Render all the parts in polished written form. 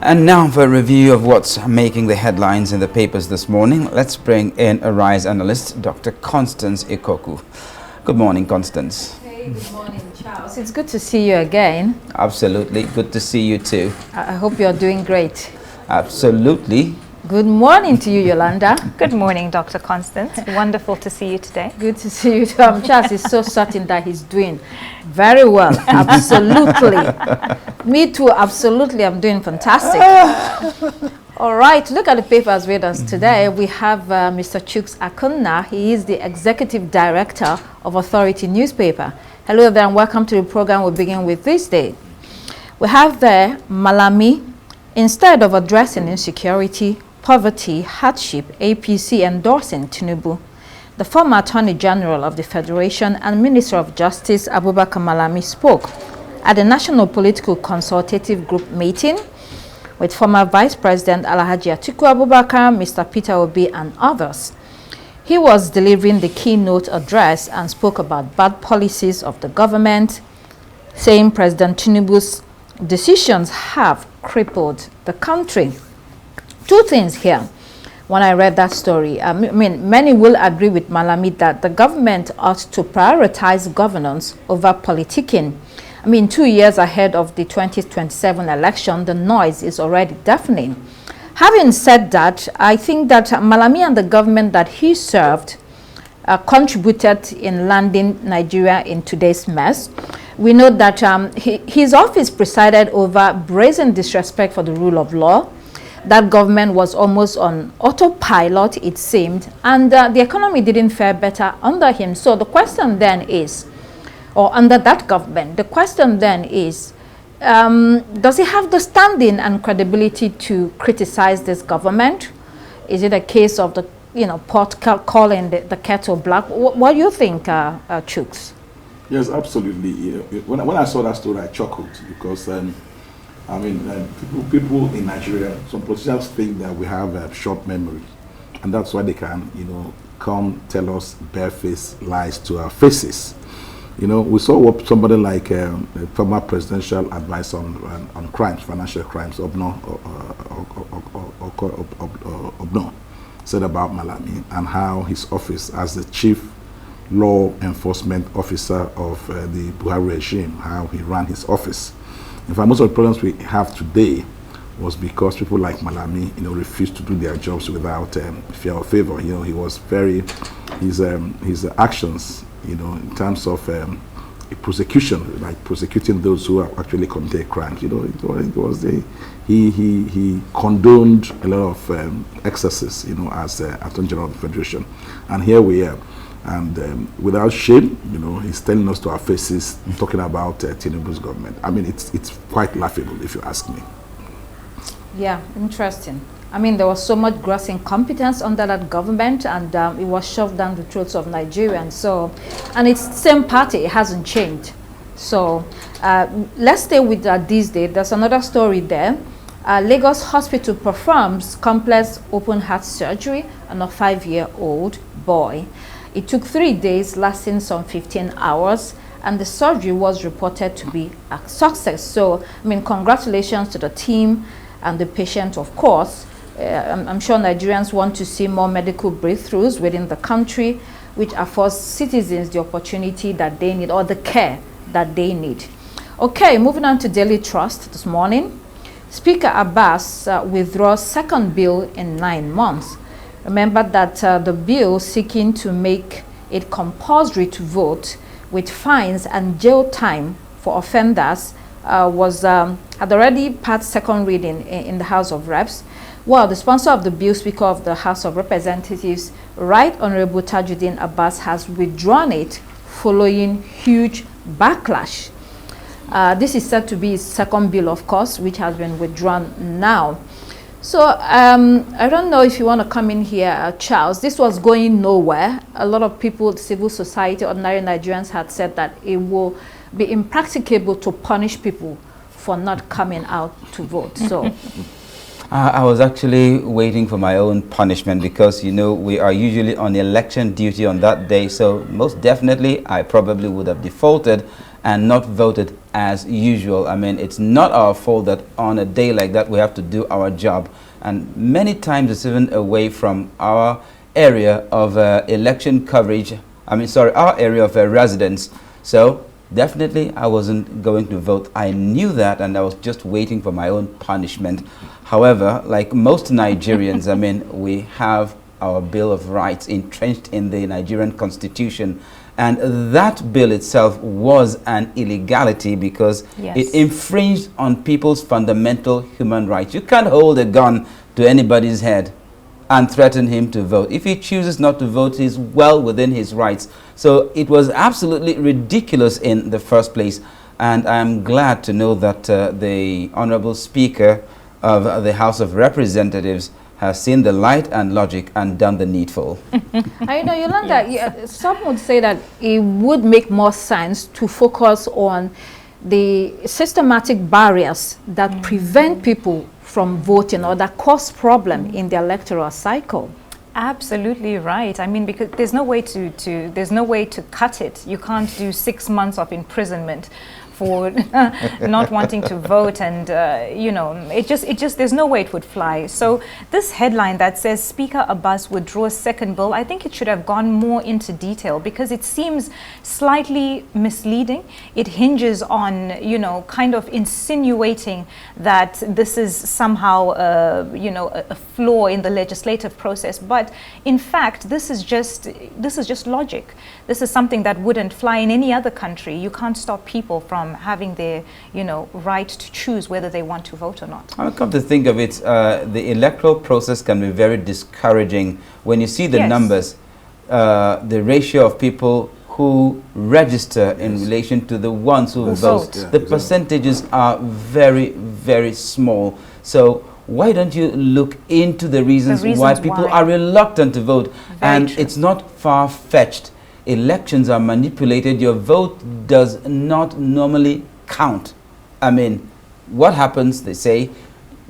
And now for a review of what's making the headlines in the papers this morning, let's bring in Arise analyst, Dr. Constance Ikoku. Good morning, Constance. Hey, good morning, Charles. It's good to see you again. Absolutely. Good to see you too. I hope you're doing great. Absolutely. Good morning to you, Yolanda. Good morning, Dr. Constance. Wonderful to see you today. Good to see you. Charles is so certain that he's doing very well. Absolutely. Me too. Absolutely. I'm doing fantastic. All right. Look at the papers with us today. We have Mr. Chuks Akunna. He is the Executive Director of Authority Newspaper. Hello there and welcome to the program. We'll begin with this day. We have there Malami. Instead of addressing insecurity, poverty, hardship, APC endorsing Tinubu. The former Attorney General of the Federation and Minister of Justice Abubakar Malami spoke at the National Political Consultative Group meeting with former Vice President Alhaji Atiku Abubakar, Mr. Peter Obi and others. He was delivering the keynote address and spoke about bad policies of the government, saying President Tinubu's decisions have crippled the country. Two things here. When I read that story, I mean, many will agree with Malami that the government ought to prioritize governance over politicking. I mean, 2 years ahead of the 2027 election, the noise is already deafening. Having said that, I think that Malami and the government that he served contributed in landing Nigeria in today's mess. We know that his office presided over brazen disrespect for the rule of law. That government was almost on autopilot, it seemed, and the economy didn't fare better under him. So the question then is, or under that government, the question then is, does he have the standing and credibility to criticize this government? Is it a case of the pot calling the kettle black? What do you think, Chuks? Yes, absolutely. When I saw that story, I chuckled because people in Nigeria, some politicians think that we have short memory, and that's why they can, come tell us barefaced lies to our faces. We saw what somebody like a former presidential advisor on crimes, financial crimes, Obno, said about Malami and how his office as the chief law enforcement officer of the Buhari regime, how he ran his office. In fact, most of the problems we have today was because people like Malami, refused to do their jobs without fear or favor. He was very, his actions, in terms of prosecution, like prosecuting those who have actually committed crimes. He condoned a lot of excesses, as Attorney General of the Federation, and here we are. And without shame, he's telling us to our faces, talking about Tinubu's government. I mean, it's quite laughable, if you ask me. Yeah, interesting. I mean, there was so much gross incompetence under that government, and it was shoved down the throats of Nigerians. So, and it's the same party, it hasn't changed. So, let's stay with these days. There's another story there. Lagos Hospital performs complex open heart surgery on a 5-year-old boy. It took 3 days, lasting some 15 hours, and the surgery was reported to be a success. So, I mean, congratulations to the team and the patient, of course. I'm sure Nigerians want to see more medical breakthroughs within the country, which affords citizens the opportunity that they need or the care that they need. Okay, moving on to Daily Trust this morning. Speaker Abbas withdraws second bill in 9 months. Remember that the bill seeking to make it compulsory to vote with fines and jail time for offenders had already passed second reading in the House of Reps. Well, the sponsor of the bill, Speaker of the House of Representatives, Right Honorable Tajuddin Abbas, has withdrawn it following huge backlash. This is said to be his second bill, of course, which has been withdrawn now. So I don't know if you want to come in here, Charles. This was going nowhere. A lot of people, civil society, ordinary Nigerians had said that it will be impracticable to punish people for not coming out to vote. So I was actually waiting for my own punishment because, we are usually on election duty on that day. So most definitely, I probably would have defaulted and not voted as usual. I mean, it's not our fault that on a day like that we have to do our job. And many times it's even away from our area of election coverage. Our area of residence. So definitely I wasn't going to vote. I knew that, and I was just waiting for my own punishment. However, like most Nigerians, I mean, we have our Bill of Rights entrenched in the Nigerian Constitution. And that bill itself was an illegality because it infringed on people's fundamental human rights. You can't hold a gun to anybody's head and threaten him to vote. If he chooses not to vote, he's well within his rights. So it was absolutely ridiculous in the first place. And I'm glad to know that the Honorable Speaker of the House of Representatives has seen the light and logic and done the needful. I know, Yolanda, some would say that it would make more sense to focus on the systematic barriers that prevent people from voting or that cause problem in the electoral cycle. Absolutely right. I mean, because there's no way to cut it. You can't do 6 months of imprisonment for not wanting to vote, and you know, it just there's no way it would fly. So this headline that says Speaker Abbas withdraws second bill, I think it should have gone more into detail because it seems slightly misleading. It hinges on, you know, kind of insinuating that this is somehow you know, a flaw in the legislative process, but in fact this is just logic. This is something that wouldn't fly in any other country. You can't stop people from having their, you know, right to choose whether they want to vote or not. I'll come to think of it, the electoral process can be very discouraging when you see the numbers, the ratio of people who register in relation to the ones who vote. The percentages are very, very small. So why don't you look into the reasons why people are reluctant to vote? And it's not far-fetched. Elections are manipulated. Your vote does not normally count. I mean, what happens? They say,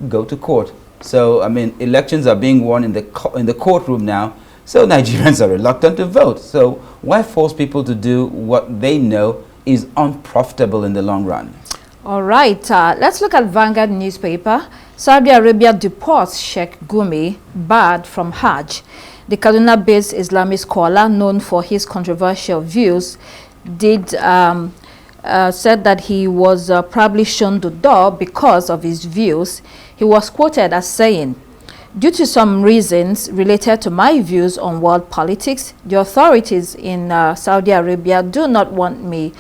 go to court. So, I mean, elections are being won in the courtroom now. So Nigerians are reluctant to vote. So why force people to do what they know is unprofitable in the long run? All right, let's look at Vanguard newspaper. Saudi Arabia deports Sheikh Gumi, barred from Hajj. The Kaduna-based Islamic scholar, known for his controversial views, said that he was probably shown the door because of his views. He was quoted as saying, "Due to some reasons related to my views on world politics, the authorities in Saudi Arabia do not want me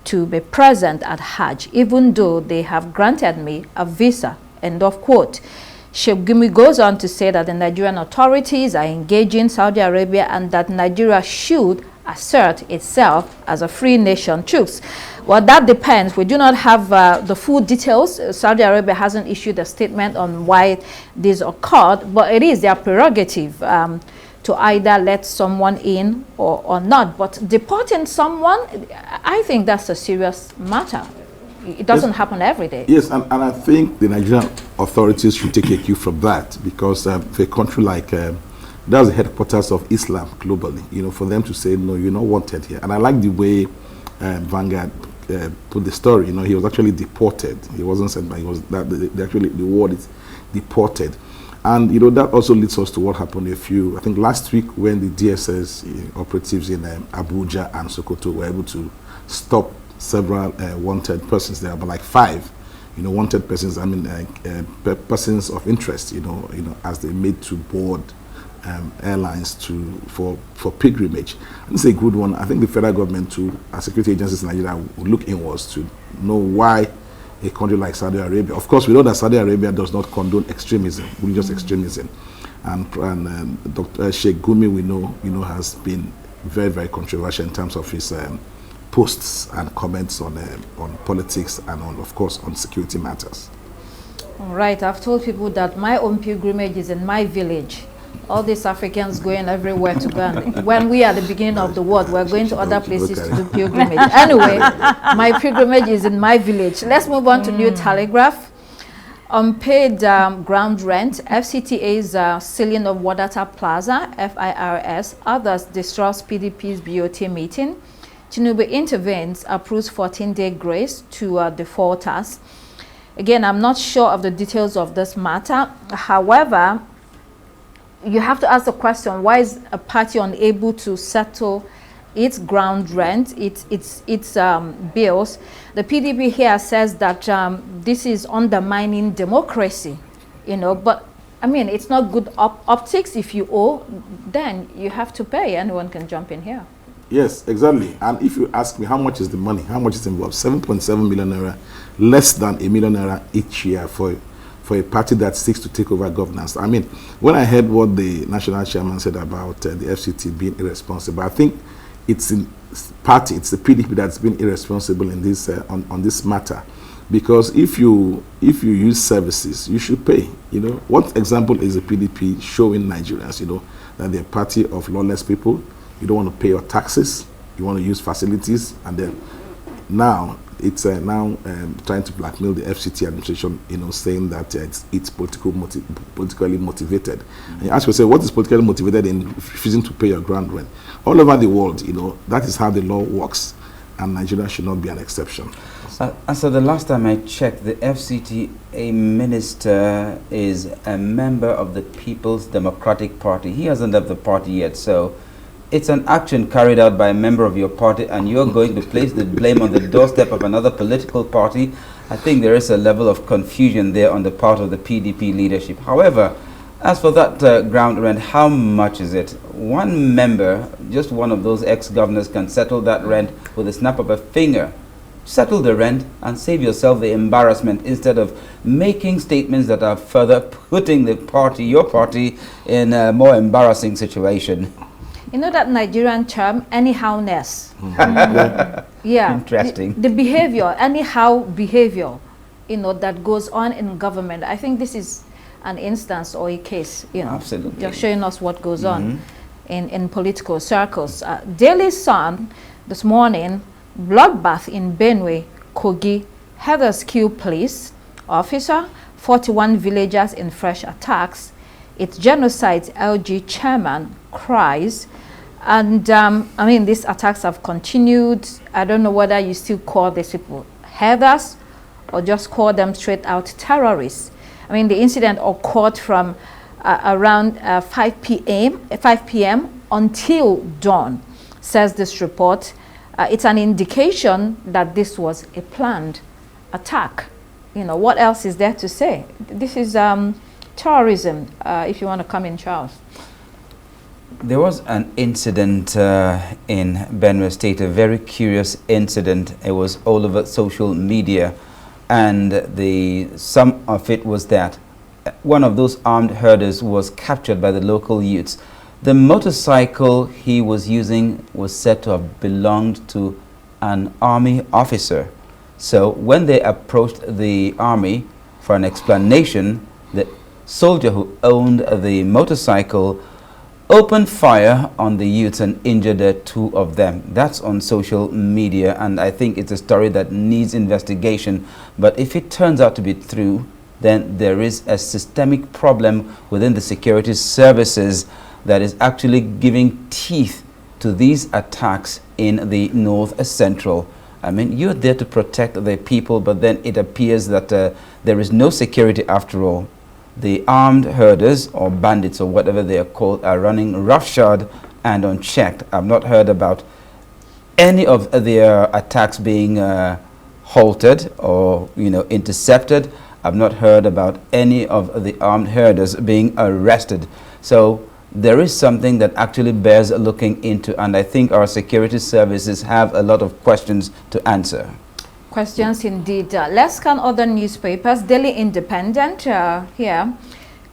to be present at Hajj, even though they have granted me a visa." End of quote. Sheikh Gumi goes on to say that the Nigerian authorities are engaging Saudi Arabia and that Nigeria should assert itself as a free nation. Chooks, well, that depends. We do not have the full details. Saudi Arabia hasn't issued a statement on why this occurred, but it is their prerogative to either let someone in or not. But deporting someone, I think that's a serious matter. It doesn't happen every day. Yes, and I think the Nigerian authorities should take a cue from that, because for a country like, that's the headquarters of Islam globally, you know, for them to say, no, you're not wanted here. And I like the way Vanguard put the story. You know, he was actually deported. He wasn't sent by, he was, actually the word is deported. And, you know, that also leads us to what happened I think last week when the DSS operatives in Abuja and Sokoto were able to stop several wanted persons there, but like 5, you know, wanted persons, I mean, persons of interest, you know, as they made to board airlines for pilgrimage. And it's a good one. I think the federal government too, as security agencies in Nigeria, would look inwards to know why a country like Saudi Arabia. Of course, we know that Saudi Arabia does not condone extremism, religious extremism, and Dr. Sheikh Gumi, we know, has been very, very controversial in terms of his posts and comments on politics and of course on security matters. All right, I've told people that my own pilgrimage is in my village. All these Africans going everywhere to go. And when we are at the beginning of the world, we're going to other places to do pilgrimage. Anyway, my pilgrimage is in my village. Let's move on to New Telegraph. Unpaid ground rent, FCTA's ceiling of Wadata Plaza, FIRS, others distrust PDP's BOT meeting. Tinubu intervenes, approves 14-day grace to defaulters. Again, I'm not sure of the details of this matter. However, you have to ask the question, why is a party unable to settle its ground rent, its bills? The PDP here says that this is undermining democracy, but I mean, it's not good optics. If you owe, then you have to pay. Anyone can jump in here. Yes, exactly. And if you ask me how much is the money, how much is involved, 7.7 million naira, less than a million naira each year for a party that seeks to take over governance. I mean, when I heard what the national chairman said about the FCT being irresponsible, I think it's the PDP that's been irresponsible in this on this matter. Because if you use services, you should pay. What example is the PDP showing Nigerians? That they're a party of lawless people. You don't want to pay your taxes. You want to use facilities, and then now it's trying to blackmail the FCT administration. Saying that it's politically motivated. And you ask yourself, what is politically motivated in refusing to pay your ground rent? All over the world, that is how the law works, and Nigeria should not be an exception. So the last time I checked, the FCT, a minister, is a member of the People's Democratic Party. He hasn't left the party yet, so it's an action carried out by a member of your party, and you're going to place the blame on the doorstep of another political party. I think there is a level of confusion there on the part of the PDP leadership. However, as for that ground rent, how much is it? One member, just one of those ex-governors, can settle that rent with a snap of a finger. Settle the rent and save yourself the embarrassment, instead of making statements that are further putting your party in a more embarrassing situation. That Nigerian term, anyhowness. Yeah. Interesting. The behavior, anyhow behavior, that goes on in government. I think this is an instance or a case, Absolutely. Just showing us what goes on in political circles. Daily Sun this morning, bloodbath in Benue, Kogi, Heathers kill police officer, 41 villagers in fresh attacks. It's genocide, LG chairman cries. And I mean, these attacks have continued. I don't know whether you still call these people Heathers or just call them straight out terrorists. I mean, the incident occurred from around 5 p.m. until dawn, says this report. It's an indication that this was a planned attack. What else is there to say? This is terrorism, if you want to come in, Charles. There was an incident in Benue State, a very curious incident. It was all over social media, and the sum of it was that one of those armed herders was captured by the local youths. The motorcycle he was using was said to have belonged to an army officer. So when they approached the army for an explanation, the soldier who owned the motorcycle opened fire on the youths and injured 2 of them. That's on social media, and I think it's a story that needs investigation. But if it turns out to be true, then there is a systemic problem within the security services that is actually giving teeth to these attacks in the North Central. I mean, you're there to protect the people, but then it appears that there is no security after all. The armed herders or bandits or whatever they are called are running roughshod and unchecked. I've not heard about any of their attacks being halted or intercepted. I've not heard about any of the armed herders being arrested. So there is something that actually bears looking into, and I think our security services have a lot of questions to answer. Questions indeed. Let's scan other newspapers. Daily Independent, here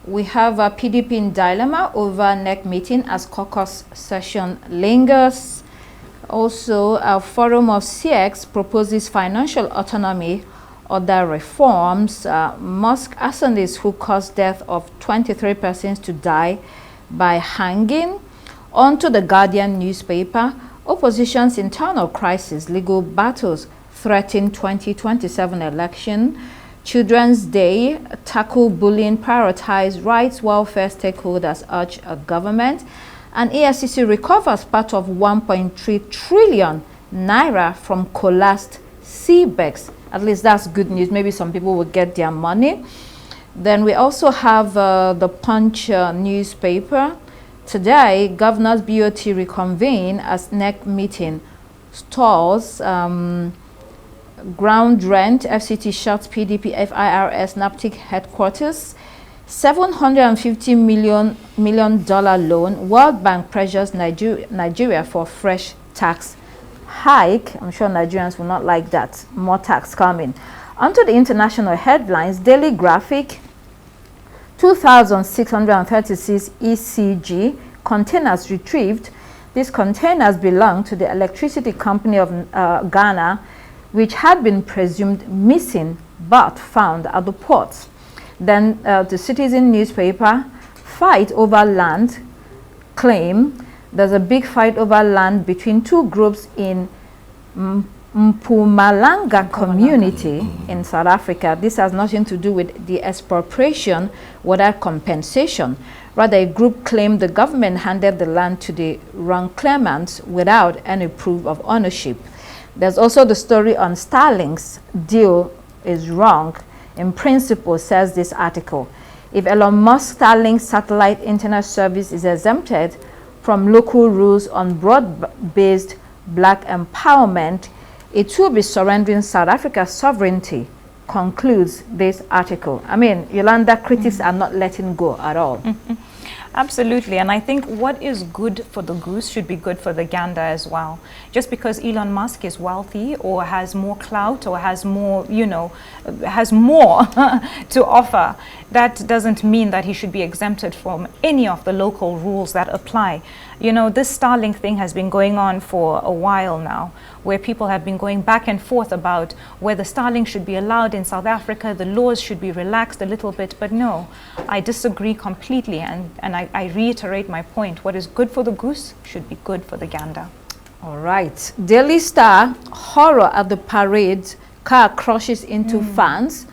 we have PDP in dilemma over NEC meeting as caucus session lingers. Also, a forum of CX proposes financial autonomy, other reforms. Mosque arsonists who caused death of 23 persons to die by hanging. On to the Guardian newspaper. Opposition's internal crisis, legal battles threaten 2027 election. Children's Day, tackle bullying, prioritize rights, welfare stakeholders urge a government. And EFCC recovers part of 1.3 trillion naira from collapsed CBEX. At least that's good news. Maybe some people will get their money. Then we also have the Punch newspaper. Today, Governor's BOT reconvene as NEC meeting stalls. Ground rent, FCT shuts PDP FIRS NAPTIC headquarters. $750 million loan. World Bank pressures Nigeria for fresh tax hike. I'm sure Nigerians will not like that. More tax coming. Onto the international headlines. Daily Graphic. 2,636 ECG containers retrieved. These containers belong to the Electricity Company of Ghana, which had been presumed missing but found at the port. Then the Citizen newspaper, fight over land claim. There's a big fight over land between two groups in Mpumalanga community in South Africa. This has nothing to do with the expropriation without compensation. Rather, a group claimed the government handed the land to the wrong claimants without any proof of ownership. There's also the story on Starlink's deal is wrong in principle, says this article. If Elon Musk's Starlink satellite internet service is exempted from local rules on broad-based black empowerment, it will be surrendering South Africa's sovereignty, concludes this article. I mean, Yolanda, critics are not letting go at all. Absolutely, and I think what is good for the goose should be good for the gander as well. Just because Elon Musk is wealthy or has more clout or has more, has more to offer, that doesn't mean that he should be exempted from any of the local rules that apply. This Starlink thing has been going on for a while now, where people have been going back and forth about whether Starlink should be allowed in South Africa, the laws should be relaxed a little bit, but no, I disagree completely, and I reiterate my point. What is good for the goose should be good for the gander. All right. Daily Star, horror at the parade, car crashes into fans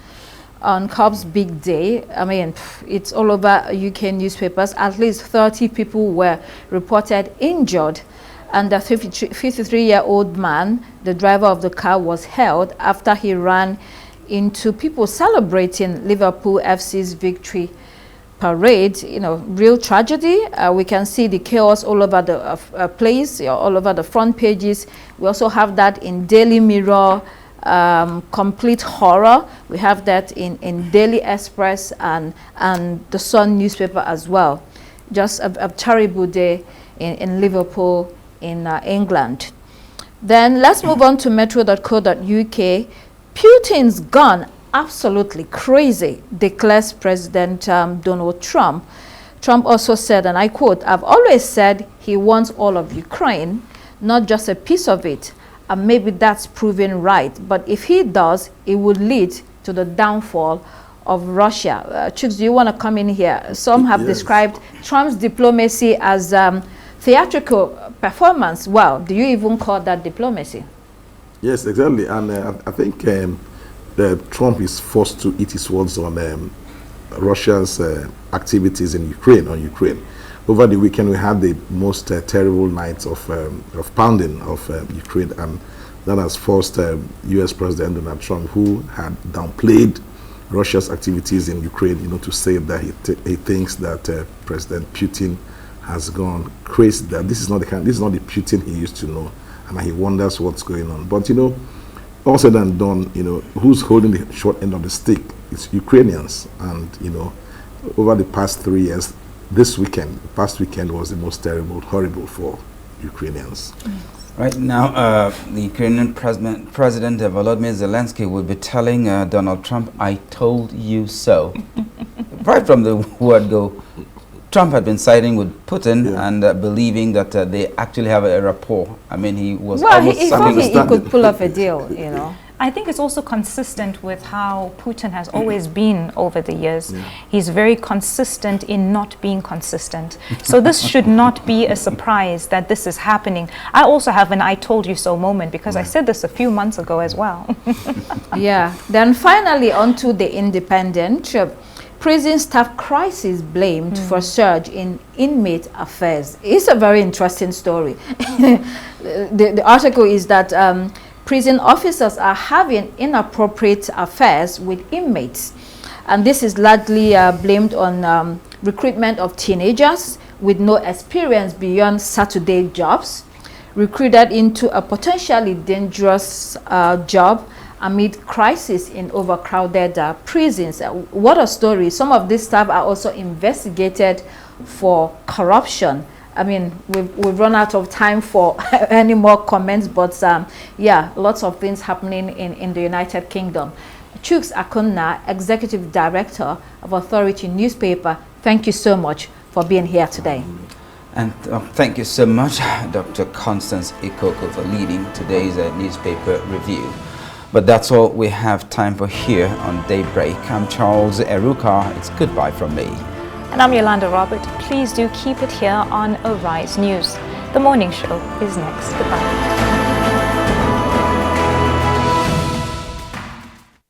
on Cubs' big day. I mean, it's all over UK newspapers. At least 30 people were reported injured, and the 53-year-old man, the driver of the car, was held after he ran into people celebrating Liverpool FC's victory parade. Real tragedy. We can see the chaos all over the place, all over the front pages. We also have that in Daily Mirror, complete horror. We have that in Daily Express and the Sun newspaper as well. Just a terrible day in Liverpool in England. Then let's move on to metro.co.uk. Putin's gone absolutely crazy, declares President Donald Trump. Trump also said, and I quote, "I've always said he wants all of Ukraine, not just a piece of it. And maybe that's proven right. But if he does, it would lead to the downfall of Russia." Chooks, do you want to come in here? Some have described Trump's diplomacy as theatrical performance. Well, do you even call that diplomacy? Yes, exactly. And I think Trump is forced to eat his words on Russia's activities in Ukraine, Over the weekend, we had the most terrible night of pounding of Ukraine, and that has forced U.S. President Donald Trump, who had downplayed Russia's activities in Ukraine, to say that he thinks that President Putin has gone crazy. That this is not the Putin he used to know, and he wonders what's going on. But all said and done, who's holding the short end of the stick? It's Ukrainians, and over the past 3 years. This past weekend was the most terrible, horrible for Ukrainians. Right now, the Ukrainian President Volodymyr Zelensky will be telling Donald Trump, "I told you so." Right from the word go, Trump had been siding with Putin and believing that they actually have a rapport. I mean, he was almost he thought he could pull off a deal, I think it's also consistent with how Putin has always been over the years. He's very consistent in not being consistent. So this should not be a surprise that this is happening. I also have an "I told you so" moment, because I said this a few months ago as well. Yeah. Then finally, on to the Independent. Prison staff crisis blamed for surge in inmate affairs. It's a very interesting story. The article is that prison officers are having inappropriate affairs with inmates. And this is largely blamed on recruitment of teenagers with no experience beyond Saturday jobs, recruited into a potentially dangerous job amid crisis in overcrowded prisons. What a story. Some of these staff are also investigated for corruption. I mean, we've run out of time for any more comments, but yeah, lots of things happening in the United Kingdom. Chuks Akunna, Executive Director of Authority Newspaper, thank you so much for being here today. And thank you so much, Dr. Constance Ikoko, for leading today's newspaper review. But that's all we have time for here on Daybreak. I'm Charles Eruka. It's goodbye from me. And I'm Yolanda Robert. Please do keep it here on Arise News. The morning show is next. Goodbye.